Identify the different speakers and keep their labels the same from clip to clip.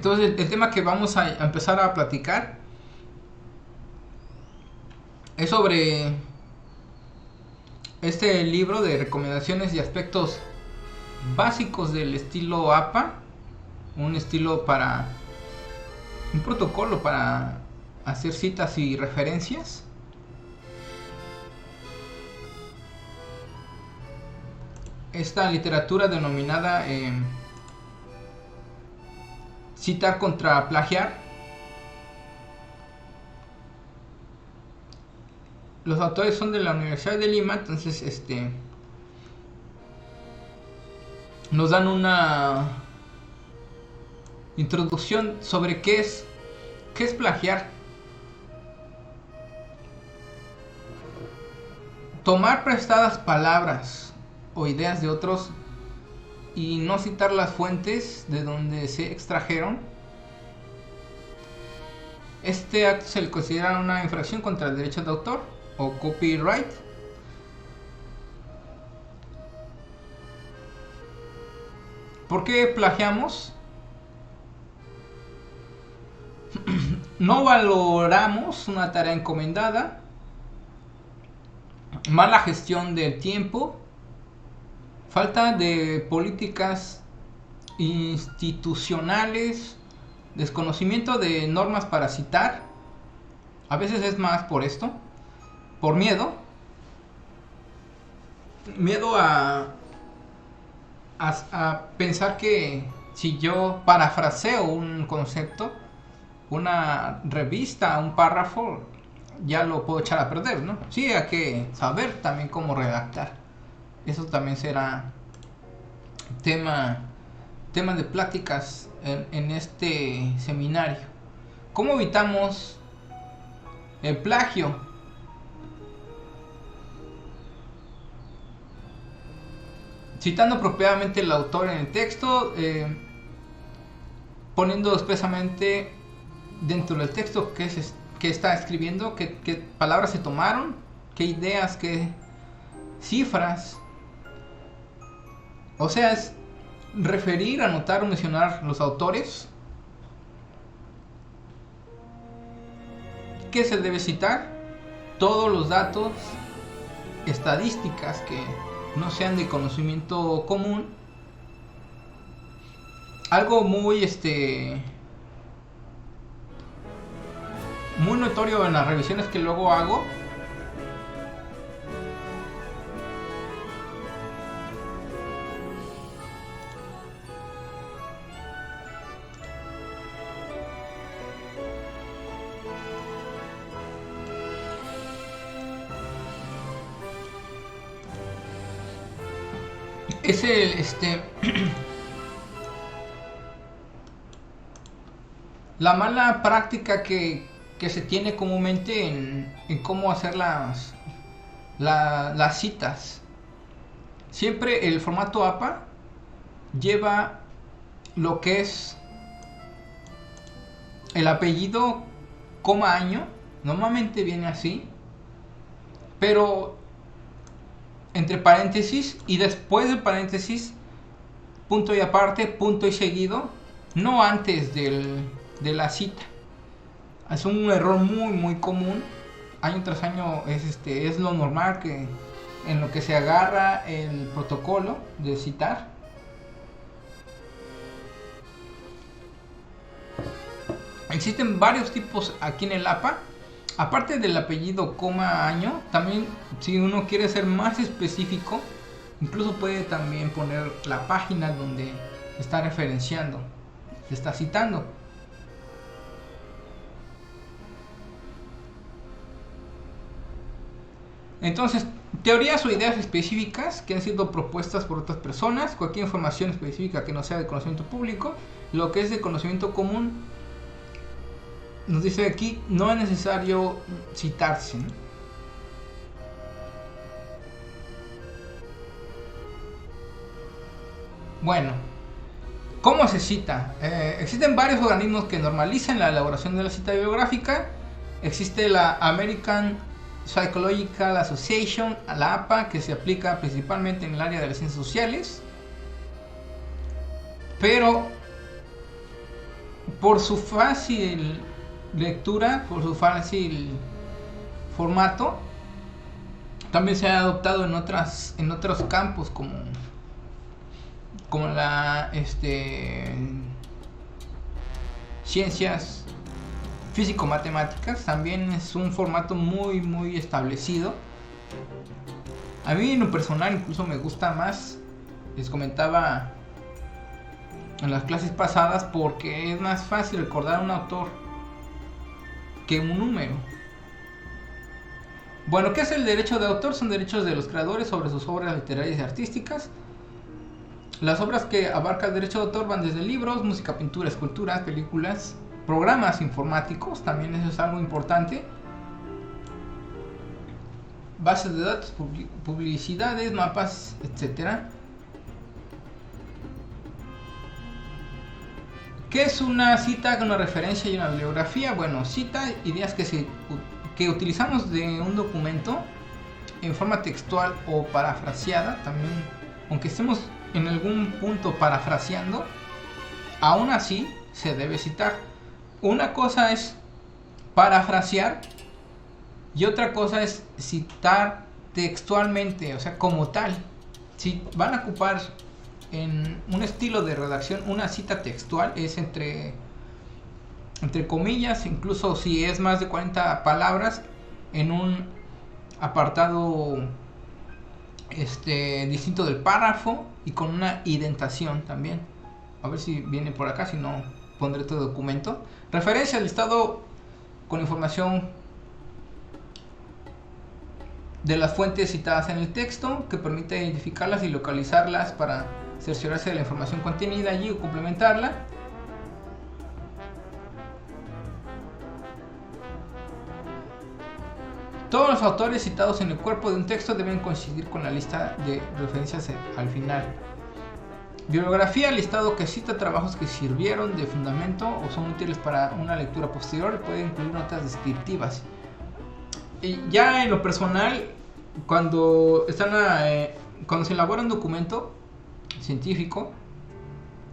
Speaker 1: Entonces el tema que vamos a empezar a platicar es sobre este libro de recomendaciones y aspectos básicos del estilo APA, un estilo para un protocolo para hacer citas y referencias. Esta literatura denominada citar contra plagiar. Los autores son de la Universidad de Lima, entonces nos dan una introducción sobre qué es plagiar. Tomar prestadas palabras o ideas de otros y no citar las fuentes de donde se extrajeron. Este acto se le considera una infracción contra el derecho de autor o copyright. ¿Por qué plagiamos? No valoramos una tarea encomendada, mala gestión del tiempo, falta de políticas institucionales, desconocimiento de normas para citar. A veces es más por esto, por miedo a pensar que si yo parafraseo un concepto, una revista, un párrafo, ya lo puedo echar a perder, ¿no? Sí, hay que saber también cómo redactar. Eso también será tema de pláticas en este seminario. ¿Cómo evitamos el plagio? Citando apropiadamente el autor en el texto, poniendo expresamente dentro del texto que está escribiendo, qué palabras se tomaron, qué ideas, qué cifras. O sea, es referir, anotar o mencionar los autores. ¿Qué se debe citar? Todos los datos, estadísticas que no sean de conocimiento común. Algo muy muy notorio en las revisiones que luego hago es la mala práctica que se tiene comúnmente en cómo hacer las citas. Siempre el formato APA lleva lo que es el apellido, coma, año. Normalmente viene así, pero entre paréntesis y después del paréntesis, punto y aparte, punto y seguido, no antes de la cita. Es un error muy común. Año tras año es lo normal que en lo que se agarra el protocolo de citar. Existen varios tipos aquí en el APA. Aparte del apellido, coma, año, también si uno quiere ser más específico, incluso puede también poner la página donde está referenciando, se está citando. Entonces, teorías o ideas específicas que han sido propuestas por otras personas, cualquier información específica que no sea de conocimiento público, lo que es de conocimiento común, nos dice aquí, no es necesario citarse, ¿no? Bueno, ¿cómo se cita? Existen varios organismos que normalizan la elaboración de la cita bibliográfica. Existe la American Psychological Association, la APA, que se aplica principalmente en el área de las ciencias sociales. Pero por su fácil lectura, por su fácil formato, también se ha adoptado en otros campos como la ciencias físico-matemáticas. También es un formato muy muy establecido. A mí en lo personal incluso me gusta más, les comentaba en las clases pasadas, porque es más fácil recordar un autor que un número. Bueno, ¿qué es el derecho de autor? Son derechos de los creadores sobre sus obras literarias y artísticas. Las obras que abarca el derecho de autor van desde libros, música, pintura, esculturas, películas, programas informáticos, también eso es algo importante, bases de datos, publicidades, mapas, etcétera. ¿Qué es una cita, una referencia y una bibliografía? Bueno, cita, ideas que utilizamos de un documento en forma textual o parafraseada. También, aunque estemos en algún punto parafraseando, aún así se debe citar. Una cosa es parafrasear y otra cosa es citar textualmente, o sea, como tal. Si van a ocupar en un estilo de redacción una cita textual, es entre comillas, incluso si es más de 40 palabras, en un apartado distinto del párrafo y con una indentación también. A ver si viene por acá, si no pondré todo documento. Referencia al listado con información de las fuentes citadas en el texto, que permite identificarlas y localizarlas para cerciorarse de la información contenida allí o complementarla. Todos los autores citados en el cuerpo de un texto deben coincidir con la lista de referencias al final. Bibliografía, listado que cita trabajos que sirvieron de fundamento o son útiles para una lectura posterior, puede incluir notas descriptivas. Y ya en lo personal, cuando se elabora un documento científico,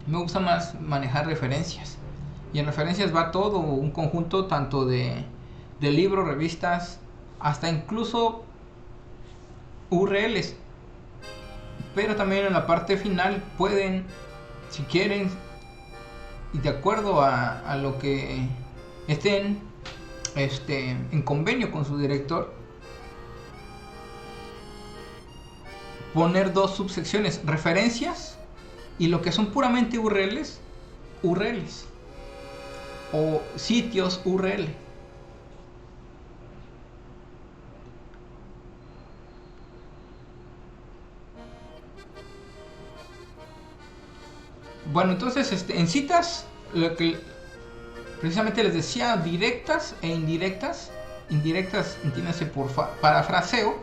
Speaker 1: me gusta más manejar referencias. Y en referencias va todo un conjunto, tanto de libros, revistas, hasta incluso URLs. Pero también en la parte final pueden, si quieren, y de acuerdo a lo que estén en convenio con su director, poner dos subsecciones: referencias y lo que son puramente URLs o sitios URL. Bueno, entonces en citas, lo que precisamente les decía, directas e indirectas. Indirectas, entiéndase por parafraseo.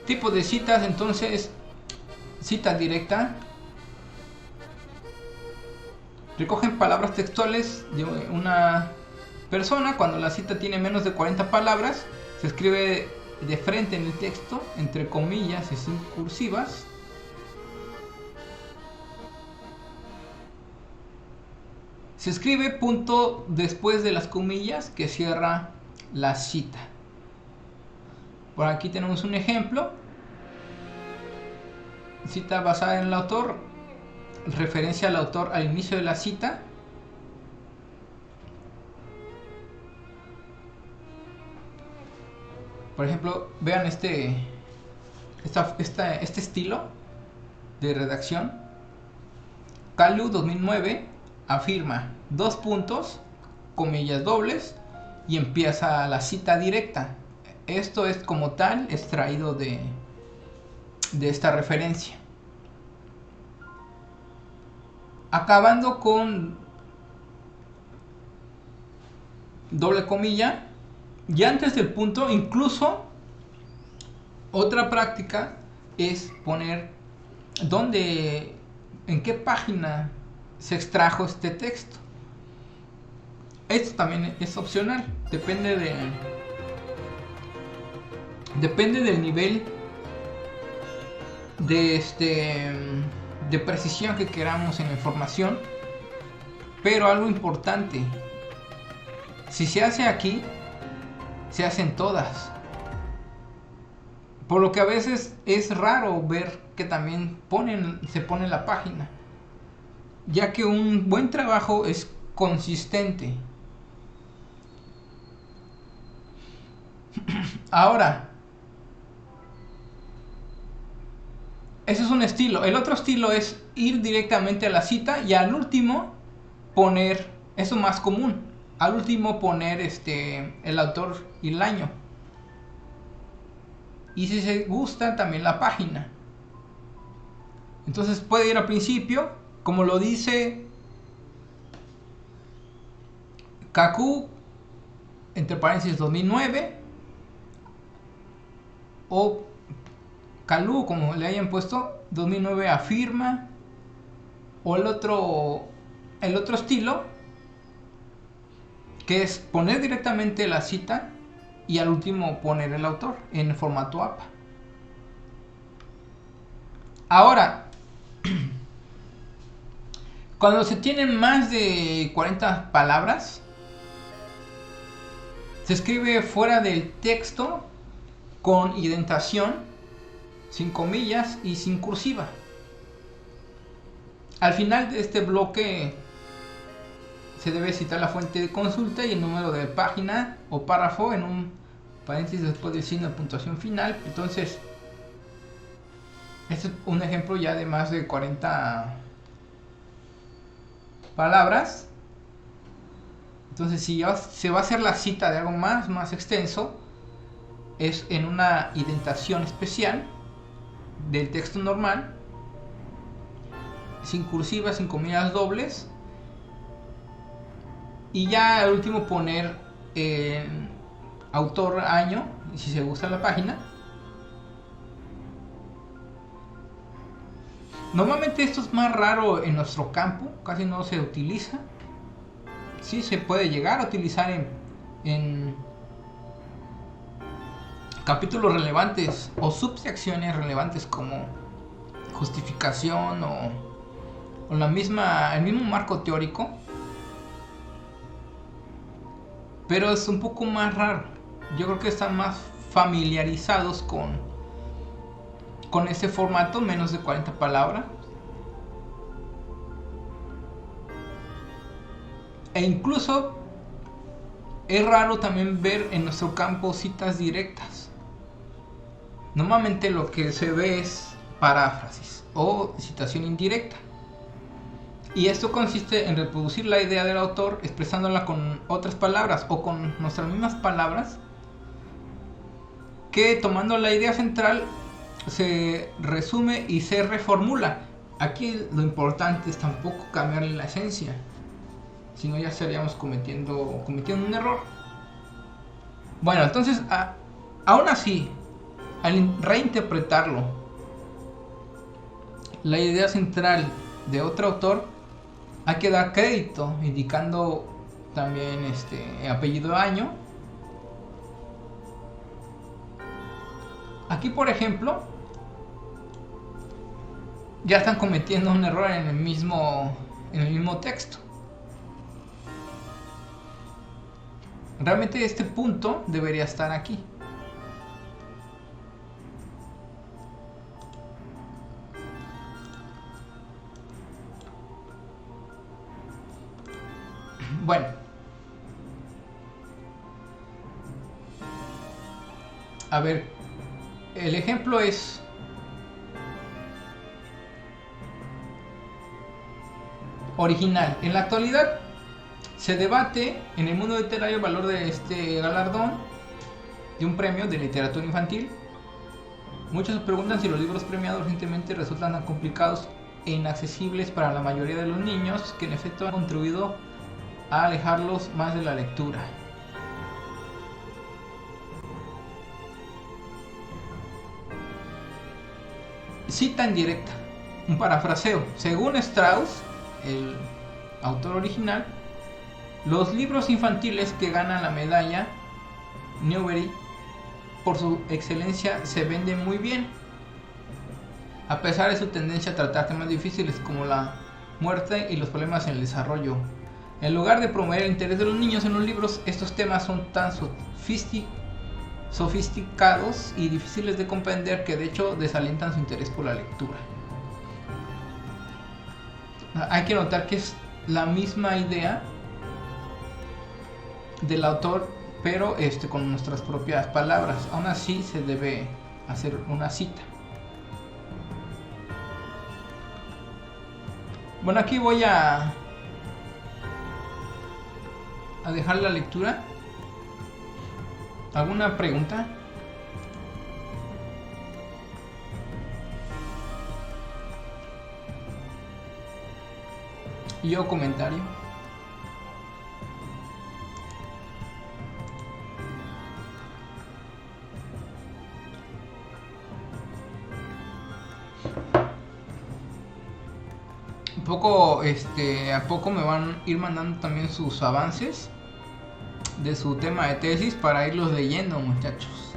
Speaker 1: Tipo de citas, entonces, cita directa. Recogen palabras textuales de una persona. Cuando la cita tiene menos de 40 palabras, se escribe de frente en el texto, entre comillas y sin cursivas. Se escribe punto después de las comillas que cierra la cita. Por aquí tenemos un ejemplo. Cita basada en el autor. Referencia al autor al inicio de la cita. Por ejemplo, vean este estilo de redacción. Kalu 2009 afirma, dos puntos, comillas dobles, y empieza la cita directa. Esto es como tal extraído de esta referencia. Acabando con doble comilla. Y antes del punto, incluso otra práctica es poner en qué página se extrajo este texto. Esto también es opcional, depende del nivel de precisión que queramos en la información. Pero algo importante, si se hace aquí, se hacen todas. Por lo que a veces es raro ver que también se pone la página, ya que un buen trabajo es consistente. Ahora, ese es un estilo. El otro estilo es ir directamente a la cita y al último poner, eso más común, al último poner el autor y el año. Y si se gusta, también la página. Entonces puede ir al principio, como lo dice Kaku, entre paréntesis 2009, o Kalu, como le hayan puesto, 2009 afirma, o el otro estilo, que es poner directamente la cita y al último poner el autor en formato APA. Ahora, cuando se tienen más de 40 palabras, se escribe fuera del texto con indentación, sin comillas y sin cursiva. Al final de este bloque se debe citar la fuente de consulta y el número de página o párrafo en un paréntesis después del signo de puntuación final. Entonces, este es un ejemplo ya de más de 40 palabras. Entonces, si ya se va a hacer la cita de algo más extenso, es en una indentación especial del texto normal, sin cursiva, sin comillas dobles, y ya al último poner autor, año, si se gusta la página. Normalmente esto es más raro en nuestro campo, casi no se utiliza. Sí se puede llegar a utilizar en capítulos relevantes o subsecciones relevantes como justificación o el mismo marco teórico, pero es un poco más raro. Yo creo que están más familiarizados con este formato, menos de 40 palabras. E incluso es raro también ver en nuestro campo citas directas. Normalmente lo que se ve es paráfrasis o citación indirecta. Y esto consiste en reproducir la idea del autor expresándola con otras palabras o con nuestras mismas palabras, que tomando la idea central se resume y se reformula. Aquí lo importante es tampoco cambiarle la esencia, sino ya estaríamos cometiendo un error. Bueno, entonces aún así, al reinterpretarlo, la idea central de otro autor, hay que dar crédito indicando también apellido, año. Aquí, por ejemplo, ya están cometiendo un error en el mismo texto. Realmente este punto debería estar aquí. Bueno, a ver, el ejemplo es original. En la actualidad se debate en el mundo literario el valor de este galardón, de un premio de literatura infantil. Muchos se preguntan si los libros premiados recientemente resultan tan complicados e inaccesibles para la mayoría de los niños, que en efecto han contribuido a alejarlos más de la lectura. Cita indirecta, un parafraseo. Según Strauss, el autor original, los libros infantiles que ganan la medalla Newbery por su excelencia se venden muy bien. a pesar de su tendencia a tratar temas difíciles como la muerte y los problemas en el desarrollo. En lugar de promover el interés de los niños en los libros, estos temas son tan sofisticados y difíciles de comprender que de hecho desalientan su interés por la lectura. Hay que notar que es la misma idea del autor, pero con nuestras propias palabras. Aún así se debe hacer una cita. Bueno, aquí voy a dejar la lectura. ¿Alguna pregunta? ¿Y o comentario? A poco me van a ir mandando también sus avances de su tema de tesis para irlos leyendo, muchachos.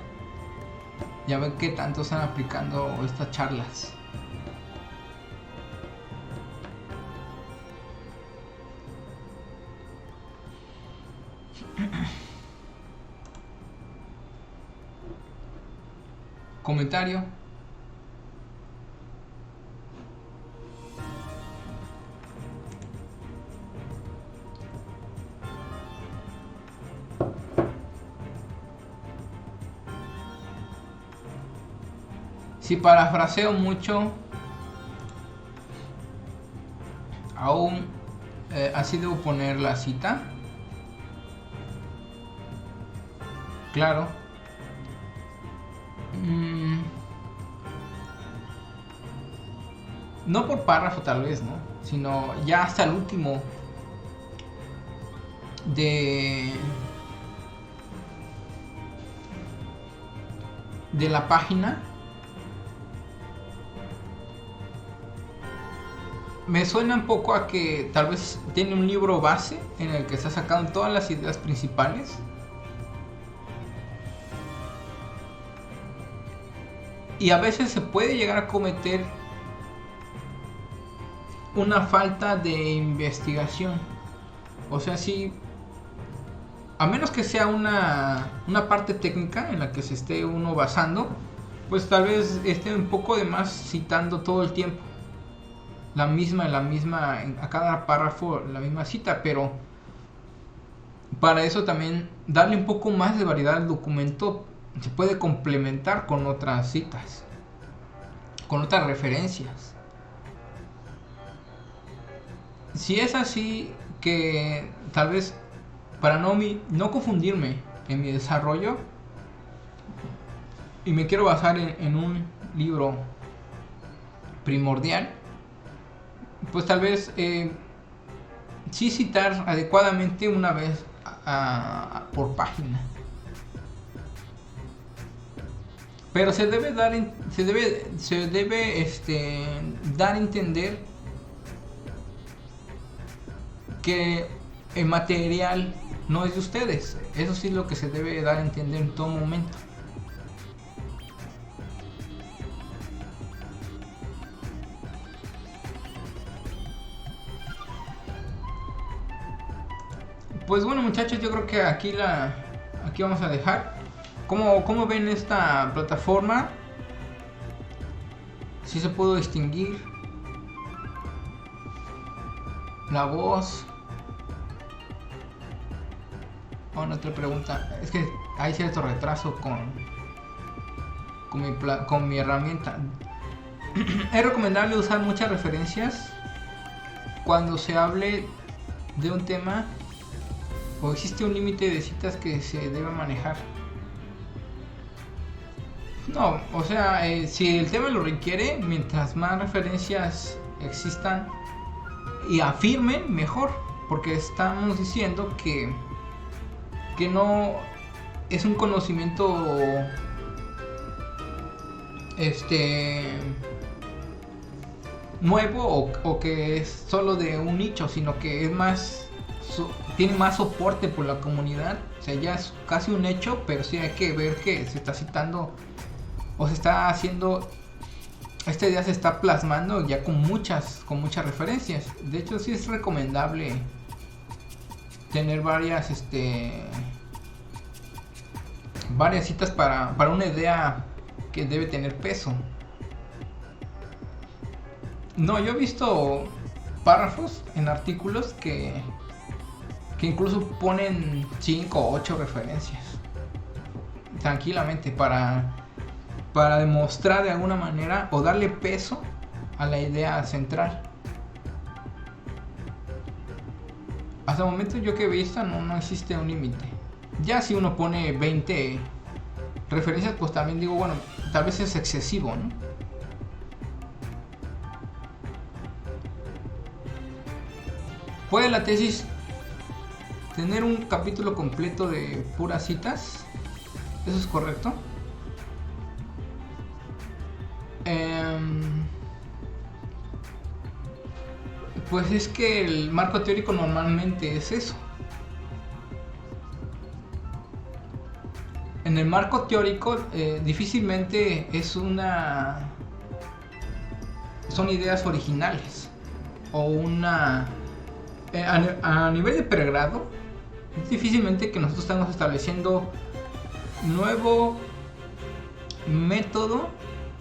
Speaker 1: Ya ven qué tanto están aplicando estas charlas. Comentario. Si parafraseo mucho, aún así debo poner la cita. Claro. No por párrafo tal vez, ¿no? Sino ya hasta el último de la página. Me suena un poco a que tal vez tiene un libro base en el que está sacando todas las ideas principales. Y a veces se puede llegar a cometer una falta de investigación. O sea, sí, a menos que sea una parte técnica en la que se esté uno basando, pues tal vez esté un poco de más citando todo el tiempo la misma, a cada párrafo la misma cita, pero para eso también darle un poco más de variedad al documento se puede complementar con otras citas, con otras referencias. Si es así, que tal vez para no confundirme en mi desarrollo y me quiero basar en un libro primordial, pues tal vez sí citar adecuadamente una vez por página. Pero se debe dar a entender que el material no es de ustedes. Eso sí es lo que se debe dar a entender en todo momento. Pues bueno, muchachos, yo creo que aquí vamos a dejar. ¿Cómo ven esta plataforma? ¿Sí se pudo distinguir la voz? Otra pregunta. Es que hay cierto retraso con mi herramienta. Es recomendable usar muchas referencias cuando se hable de un tema, o existe un límite de citas que se debe manejar. No, o sea, si el tema lo requiere, mientras más referencias existan y afirmen, mejor, porque estamos diciendo que no es un conocimiento nuevo o que es solo de un nicho, sino que es más tiene más soporte por la comunidad. O sea, ya es casi un hecho, pero sí hay que ver que se está citando o se está haciendo esta idea se está plasmando ya con muchas referencias. De hecho, sí es recomendable tener varias citas para una idea que debe tener peso. No, yo he visto párrafos en artículos que incluso ponen 5 o 8 referencias tranquilamente para demostrar de alguna manera o darle peso a la idea central. Hasta el momento yo que he visto no existe un límite. Ya si uno pone 20 referencias, pues también digo, bueno, tal vez es excesivo, ¿no? ¿Puede la tesis tener un capítulo completo de puras citas? ¿Eso es correcto? Pues es que el marco teórico normalmente es eso. En el marco teórico difícilmente son ideas originales o a nivel de pregrado es difícilmente que nosotros estamos estableciendo nuevo método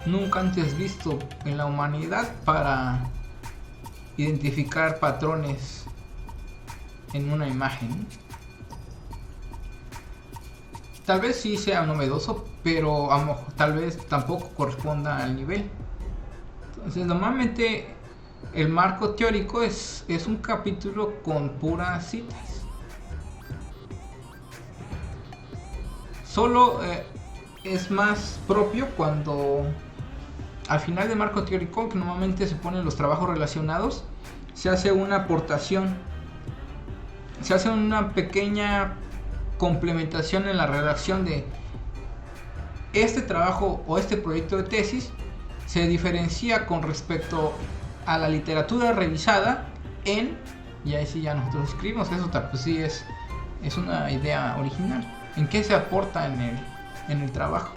Speaker 1: nunca antes visto en la humanidad para identificar patrones en una imagen. Tal vez sí sea novedoso, pero tal vez tampoco corresponda al nivel. Entonces, normalmente el marco teórico es un capítulo con puras citas. Solo es más propio cuando al final del marco teórico, que normalmente se ponen los trabajos relacionados, se hace una aportación, se hace una pequeña complementación en la redacción de este trabajo o este proyecto de tesis. Se diferencia con respecto a la literatura revisada y ahí sí ya nosotros escribimos eso, pues sí es una idea original. ¿En qué se aporta en el trabajo?